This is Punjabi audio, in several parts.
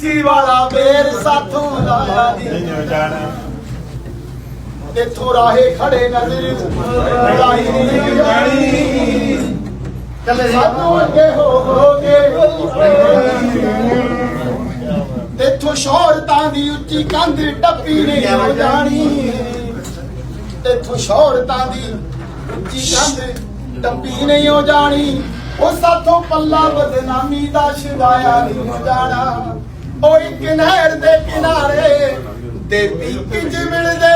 ਲੱਸੀ ਵਾਲਾ ਬੇਰ ਸਾਥੋਂ ਲਾਇਆ ਨਹੀਂ ਜਾਣਾ ਤੇਥੋਂ ਰਾਹੇ ਖੜੇ ਨਜ਼ਰ ਲਾਈ ਨਹੀਂ ਜਾਣੀ ਚੱਲੇ ਸਾਨੂੰ ਅੱਗੇ ਹੋ ਕੇ ਤੇਥੋਂ ਸ਼ੌਹਰਤਾਂ ਦੀ ਉੱਚੀ ਕੰਧ ਟੱਪੀ ਨਹੀਂ ਹੋ ਜਾਣੀ ਤੇਥੋਂ ਸ਼ੌਹਰਤਾਂ ਦੀ ਉੱਚੀ ਕੰਧ ਟੱਪੀ ਨਹੀਂ ਹੋ ਜਾਣੀ ਉਹ ਸਾਥੋਂ ਪੱਲਾ ਬਦਨਾਮੀ ਦਾ ਛੁਡਾਇਆ ਨਹੀਂ ਹੋ ਜਾਣਾ ਉਹ ਇੱਕ ਨਹਿਰ ਦੇ ਕਿਨਾਰੇ ਤੇ ਕਿੰਜ ਮਿਲਦੇ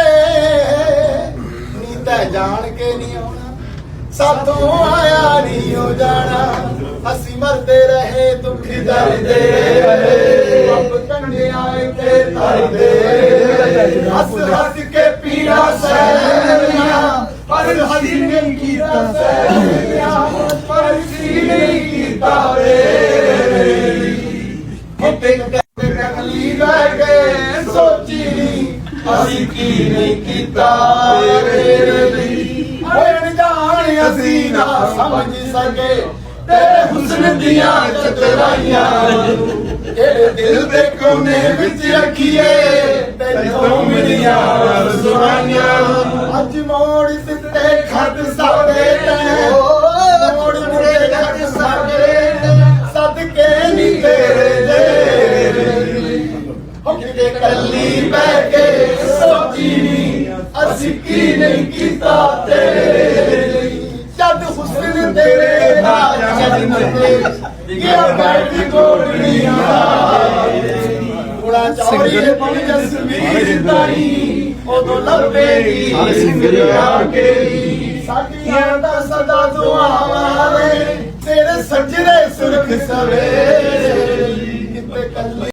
ਨੀ ਤੈ ਜਾਣ ਕੇ ਨਹੀਂ ਆਉਣਾ ਸਾਥੋਂ ਆਇਆ ਨਹੀਂ ਹੋ ਜਾਣਾ ਅਸੀਂ ਮਰਦੇ ਰਹੇ ਦੁੱਖ ਦਰਦੇ ਰੱਬ ਕੰਡੇ ਆਏ ਤੇ ਤਰਦੇ ਹੱਸ ਹੱਸ ਕੇ ਪੀੜਾ ਸਹਿਰੀਆਂ ਪਰ ਹਦੀ ਨਹੀਂ ਕੀਤਾ ਸਹਿਰੀਆਂ ਪਰ ਸੀ ਨਹੀਂ ਕੀਤਾ ਵੇ ਕਿਤੇ ਕਲੀ ਬਹਿ ਕੇ ਸੋਚੀ ਅਸੀਂ ਕੀ ਨਹੀਂ ਕੀਤਾ ਤੇਰੇ ਲਈ ਓਏ ਜਾਣ ਅਸੀਂ ਨਾ ਸਮਝ ਸਕੇ ਤੇਰੇ ਹੁਸਨ ਦੀਆਂ ਚਤਰਾਈਆਂ ਜਿਹੜੇ ਦਿਲ ਦੇ ਕੋਨੇ ਵਿੱਚ ਰੱਖੀਏ ਤੈਨੂੰ ਮਿਲੀਆਂ ਰਸਵਾਈਆਂ ਅੱਜ ਮੋੜ ਦਿੱਤੇ ਖੱਤ ਸਾਡੇ ਤੇ ਮੋੜ ਦਿੱਤੇ ਖੱਤ ਸਾਡੇ ਸਦਕੇ ਨਹੀਂ ਤੇਰੇ ਦੇ ਕਿਤੇ ਕੱਲੀ ਬਹਿ ਕੇ ਸੋਚੀ ਨਹੀਂ ਅਸੀਂ ਕੀ ਨਹੀਂ ਕੀਤਾ ਤੇਰੇ ਲਈ ਜਦ ਹੁਸਨ ਤੇਰੇ ਨਾਲ ਜਨਮਤੇ ਗਿਆ ਬੈਠ ਗੋੜੀਆਂ ਕੁੜਾ ਚੌੜੀ ਬਣ ਜਸਮੀਰ ਤਾਈ ਉਦੋਂ ਲੱਭੇਗੀ ਸਿੰਗਰਿਆ ਕੇ ਸਾਡੀਆਂ ਦਾ ਸਦਾ ਦੁਆਵਾਂ ਨੇ ਤੇਰੇ ਸੱਜਣੇ ਸੁਰਖ ਸਵੇਰੇ ਕਿਤੇ ਕੱਲੀ